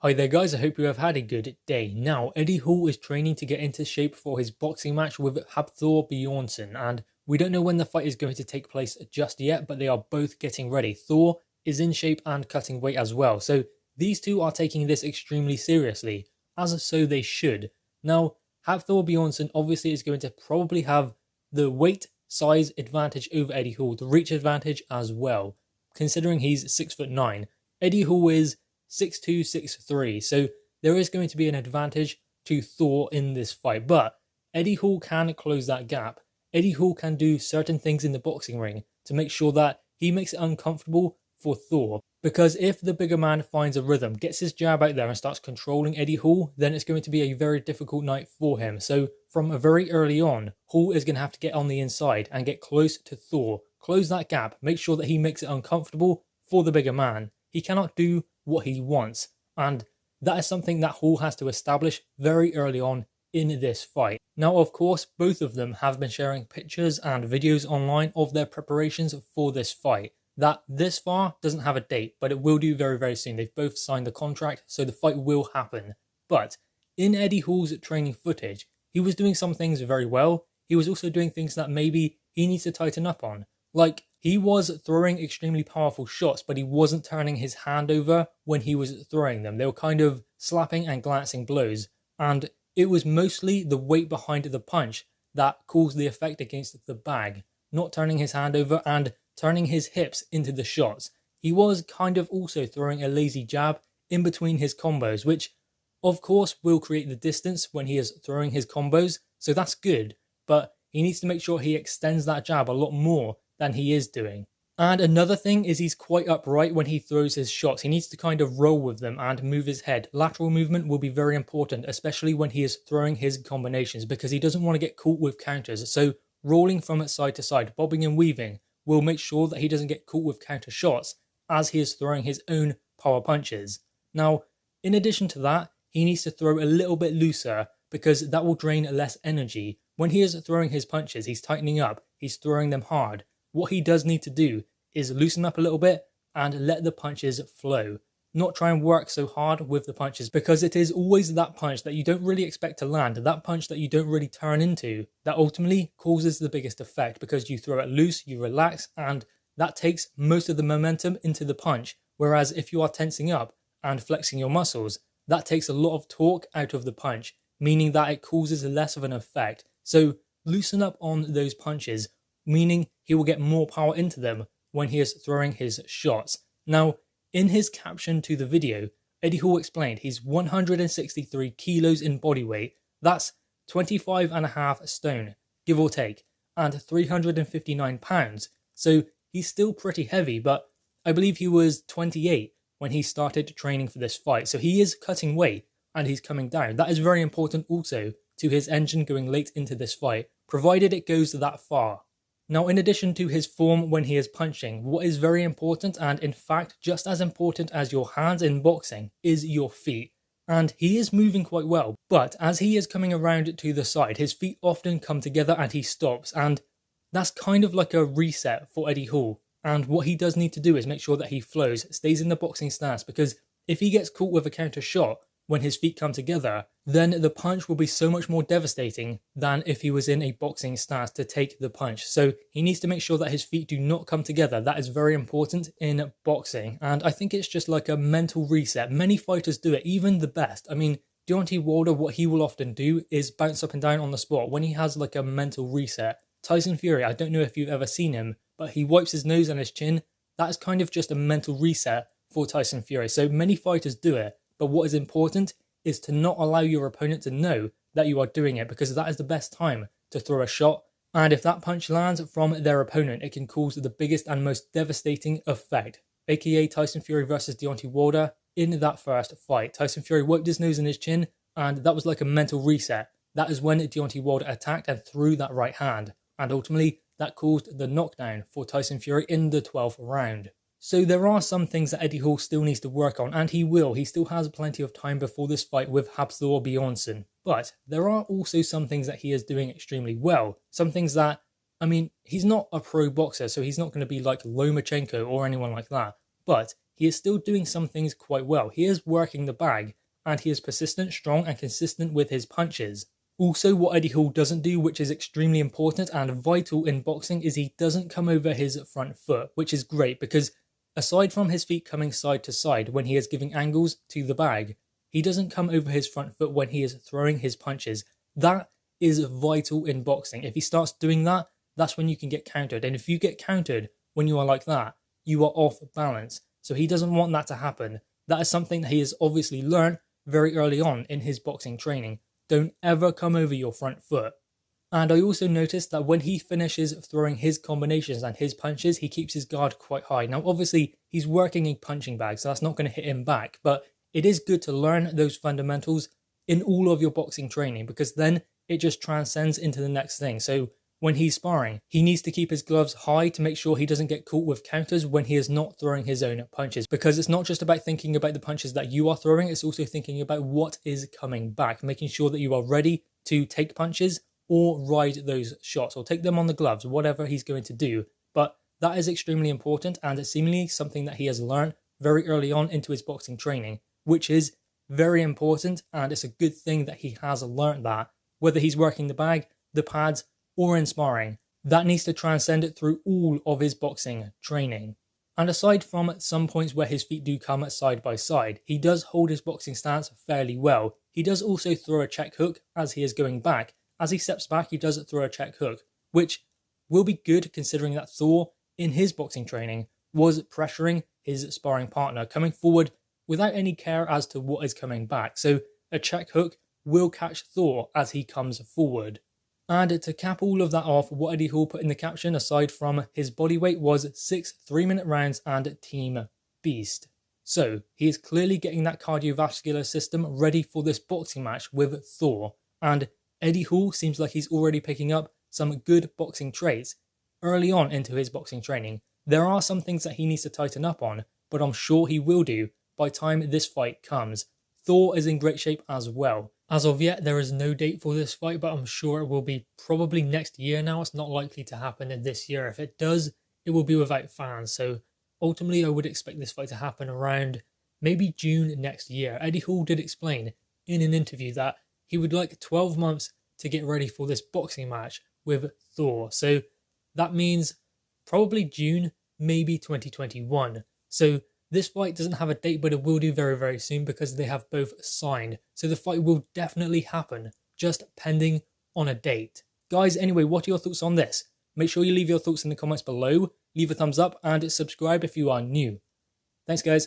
Hi there guys, I hope you have had a good day. Now, Eddie Hall is training to get into shape for his boxing match with Hafthor Bjornsson, and we don't know when the fight is going to take place just yet, but they are both getting ready. Thor is in shape and cutting weight as well, so these two are taking this extremely seriously, as so they should. Now, Hafthor Bjornsson obviously is going to probably have the weight size advantage over Eddie Hall, the reach advantage as well, considering he's 6'9". Eddie Hall is 6'2", 6'3", so there is going to be an advantage to Thor in this fight, but Eddie Hall can close that gap. Eddie Hall can do certain things in the boxing ring to make sure that he makes it uncomfortable for Thor, because if the bigger man finds a rhythm, gets his jab out there and starts controlling Eddie Hall, then it's going to be a very difficult night for him. So from very early on, Hall is going to have to get on the inside and get close to Thor, close that gap, make sure that he makes it uncomfortable for the bigger man. He cannot do what he wants, and that is something that Hall has to establish very early on in this fight. Now, of course, both of them have been sharing pictures and videos online of their preparations for this fight. That this far doesn't have a date, but it will do very, very soon. They've both signed the contract, so the fight will happen. But in Eddie Hall's training footage, he was doing some things very well. He was also doing things that maybe he needs to tighten up on. Like, he was throwing extremely powerful shots, but he wasn't turning his hand over when he was throwing them. They were kind of slapping and glancing blows, and it was mostly the weight behind the punch that caused the effect against the bag, not turning his hand over and turning his hips into the shots. He was kind of also throwing a lazy jab in between his combos, which of course will create the distance when he is throwing his combos, so that's good, but he needs to make sure he extends that jab a lot more than he is doing. And another thing is he's quite upright when he throws his shots. He needs to kind of roll with them and move his head. Lateral movement will be very important, especially when he is throwing his combinations, because he doesn't want to get caught with counters. So rolling from side to side, bobbing and weaving, will make sure that he doesn't get caught with counter shots as he is throwing his own power punches. Now, in addition to that, he needs to throw a little bit looser, because that will drain less energy. When he is throwing his punches, he's tightening up, he's throwing them hard. What he does need to do is loosen up a little bit and let the punches flow. Not try and work so hard with the punches, because it is always that punch that you don't really expect to land, that punch that you don't really turn into, that ultimately causes the biggest effect, because you throw it loose, you relax, and that takes most of the momentum into the punch. Whereas if you are tensing up and flexing your muscles, that takes a lot of torque out of the punch, meaning that it causes less of an effect. So loosen up on those punches, meaning he will get more power into them when he is throwing his shots. Now, in his caption to the video, Eddie Hall explained he's 163 kilos in body weight, that's 25.5 stone, give or take, and 359 pounds. So he's still pretty heavy, but I believe he was 28 when he started training for this fight. So he is cutting weight and he's coming down. That is very important also to his engine going late into this fight, provided it goes that far. Now, in addition to his form when he is punching, what is very important, and in fact just as important as your hands in boxing, is your feet. And he is moving quite well, but as he is coming around to the side, his feet often come together and he stops, and that's kind of like a reset for Eddie Hall. And what he does need to do is make sure that he flows, stays in the boxing stance, because if he gets caught with a counter shot when his feet come together, then the punch will be so much more devastating than if he was in a boxing stance to take the punch. So he needs to make sure that his feet do not come together. That is very important in boxing. And I think it's just like a mental reset. Many fighters do it, even the best. I mean, Deontay Wilder, what he will often do is bounce up and down on the spot when he has like a mental reset. Tyson Fury, I don't know if you've ever seen him, but he wipes his nose and his chin. That is kind of just a mental reset for Tyson Fury. So many fighters do it. But what is important is to not allow your opponent to know that you are doing it, because that is the best time to throw a shot. And if that punch lands from their opponent, it can cause the biggest and most devastating effect. AKA Tyson Fury versus Deontay Wilder in that first fight. Tyson Fury wiped his nose and his chin, and that was like a mental reset. That is when Deontay Wilder attacked and threw that right hand. And ultimately, that caused the knockdown for Tyson Fury in the 12th round. So there are some things that Eddie Hall still needs to work on, and he will. He still has plenty of time before this fight with Hafthor Bjornsson. But there are also some things that he is doing extremely well. Some things that, I mean, he's not a pro boxer, so he's not going to be like Lomachenko or anyone like that. But he is still doing some things quite well. He is working the bag, and he is persistent, strong, and consistent with his punches. Also, what Eddie Hall doesn't do, which is extremely important and vital in boxing, is he doesn't come over his front foot, which is great because aside from his feet coming side to side when he is giving angles to the bag, he doesn't come over his front foot when he is throwing his punches. That is vital in boxing. If he starts doing that, that's when you can get countered. And if you get countered when you are like that, you are off balance. So he doesn't want that to happen. That is something that he has obviously learned very early on in his boxing training. Don't ever come over your front foot. And I also noticed that when he finishes throwing his combinations and his punches, he keeps his guard quite high. Now, obviously, he's working a punching bag, so that's not going to hit him back. But it is good to learn those fundamentals in all of your boxing training because then it just transcends into the next thing. So when he's sparring, he needs to keep his gloves high to make sure he doesn't get caught with counters when he is not throwing his own punches. Because it's not just about thinking about the punches that you are throwing, it's also thinking about what is coming back, making sure that you are ready to take punches or ride those shots or take them on the gloves, whatever he's going to do. But that is extremely important, and it's seemingly something that he has learned very early on into his boxing training, which is very important, and it's a good thing that he has learned that. Whether he's working the bag, the pads, or in sparring, that needs to transcend it through all of his boxing training. And aside from some points where his feet do come side by side, he does hold his boxing stance fairly well. He does also throw a check hook as he is going back. As he steps back, he does throw a check hook, which will be good considering that Thor, in his boxing training, was pressuring his sparring partner, coming forward without any care as to what is coming back. So a check hook will catch Thor as he comes forward. And to cap all of that off, what Eddie Hall put in the caption, aside from his body weight, was 6 3-minute rounds and Team Beast. So he is clearly getting that cardiovascular system ready for this boxing match with Thor. And Eddie Hall seems like he's already picking up some good boxing traits early on into his boxing training. There are some things that he needs to tighten up on, but I'm sure he will do by the time this fight comes. Thor is in great shape as well. As of yet, there is no date for this fight, but I'm sure it will be probably next year now. It's not likely to happen in this year. If it does, it will be without fans. So ultimately, I would expect this fight to happen around maybe June next year. Eddie Hall did explain in an interview that he would like 12 months to get ready for this boxing match with Thor. So that means probably June, maybe 2021. So this fight doesn't have a date, but it will do very, very soon because they have both signed. So the fight will definitely happen, just pending on a date. Guys, anyway, what are your thoughts on this? Make sure you leave your thoughts in the comments below, leave a thumbs up, and subscribe if you are new. Thanks, guys.